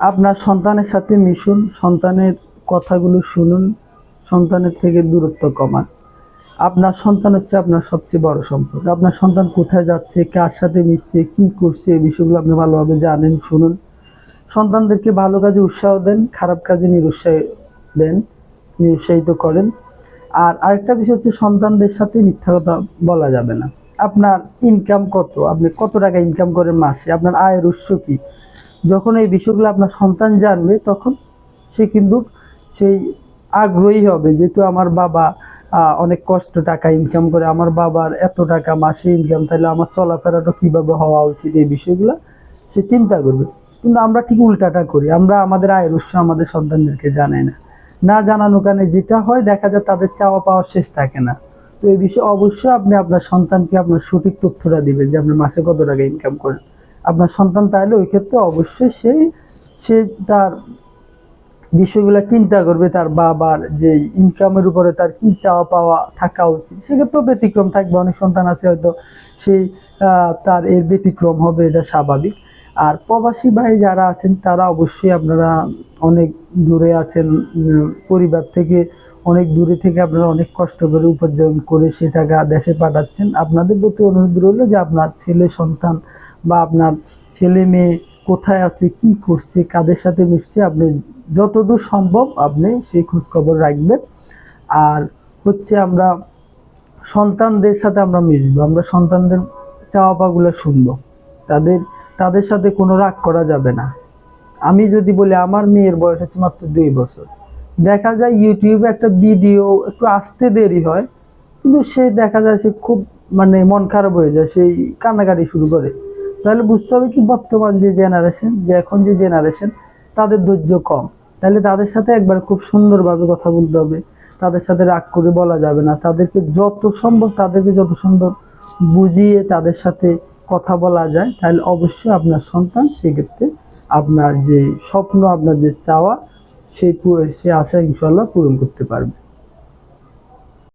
আপনার সন্তানের সাথে মিশুন, সন্তানের কথাগুলো শুনুন, সন্তানের থেকে দূরত্ব কমান। আপনার সন্তান হচ্ছে আপনার সবচেয়ে বড় সম্পদ। আপনার সন্তান কোথায় যাচ্ছে, কার সাথে মিশছে, কি করছে, এই বিষয়গুলো আপনি ভালোভাবে জানেন, শুনুন। সন্তানদেরকে ভালো কাজে উৎসাহ দেন, খারাপ কাজে নিরুৎসাহ দেন, নিরুৎসাহিত করেন। আর আরেকটা বিষয় হচ্ছে, সন্তানদের সাথে মিথ্যা কথা বলা যাবে না। আপনার ইনকাম কত, আপনি কত টাকা ইনকাম করেন মাসে, আপনার আয়ের উৎস কি, যখন এই বিষয়গুলো আপনার সন্তান জানবে, তখন সে কিন্তু সেই আগ্রহী হবে, যেহেতু আমার বাবা অনেক কষ্ট টাকা ইনকাম করে, আমার বাবার এত টাকা মাসে ইনকাম, তাহলে আমার চলাফেরাটা কিভাবে হওয়া উচিত, এই বিষয়গুলো সে চিন্তা করবে। কিন্তু আমরা ঠিক উল্টাটা করি, আমরা আমাদের আয়ের উৎস আমাদের সন্তানদেরকে জানাই না। না জানানো কারণে যেটা হয়, দেখা যায় তাদের চাওয়া পাওয়ার শেষ থাকে না। তো এই বিষয়ে অবশ্যই আপনি আপনার সন্তানকে আপনার সঠিক তথ্যটা দিবেন, যে আপনি মাসে কত টাকা ইনকাম করেন। আপনার সন্তান তাহলে ওই ক্ষেত্রে অবশ্যই সে তার বিষয়গুলো চিন্তা করবে, তার বাবার যে ইনকামের উপরে তার কি চাওয়া পাওয়া থাকা উচিত। সেক্ষেত্রে ব্যতিক্রম থাকবে, অনেক সন্তান আছে হয়তো সেই তার এর ব্যতিক্রম হবে, এটা স্বাভাবিক। আর প্রবাসী ভাই যারা আছেন, তারা অবশ্যই, আপনারা অনেক দূরে আছেন, পরিবার থেকে অনেক দূরে থেকে আপনারা অনেক কষ্ট করে উপার্জন করে সে টাকা দেশে পাঠাচ্ছেন। আপনাদের প্রতি অনুরোধ রইল যে আপনার ছেলে সন্তান বা আপনার ছেলে মেয়ে কোথায় আছে, কি করছে, কাদের সাথে মিশছে, আপনি যতদূর সম্ভব আপনি সেই খোঁজ খবর রাখবেন। আর হচ্ছে, আমরা সন্তানদের সাথে আমরা মিশবো, আমরা সন্তানদের চাওয়া পাওয়াগুলো শুনবো, তাদের তাদের সাথে কোনো রাগ করা যাবে না। আমি যদি বলি, আমার মেয়ের বয়স হচ্ছে মাত্র 2 বছর, দেখা যায় ইউটিউবে একটা ভিডিও একটু আসতে দেরি হয়, কিন্তু সে দেখা যায় সে খুব মানে মন খারাপ হয়ে যায়, সেই কান্নাকাটি শুরু করে। তাহলে বুঝতে হবে কি, বর্তমান যে জেনারেশন, যে এখন যে জেনারেশন, তাদের ধৈর্য কম। তাহলে তাদের সাথে একবার খুব সুন্দরভাবে কথা বলতে হবে, তাদের সাথে রাগ করে বলা যাবে না, তাদেরকে যত সম্ভব বুঝিয়ে তাদের সাথে কথা বলা যায়, তাহলে অবশ্যই আপনার সন্তান সেক্ষেত্রে আপনার যে স্বপ্ন, আপনার যে চাওয়া, সে আশা ইনশাল্লাহ পূরণ করতে পারবে।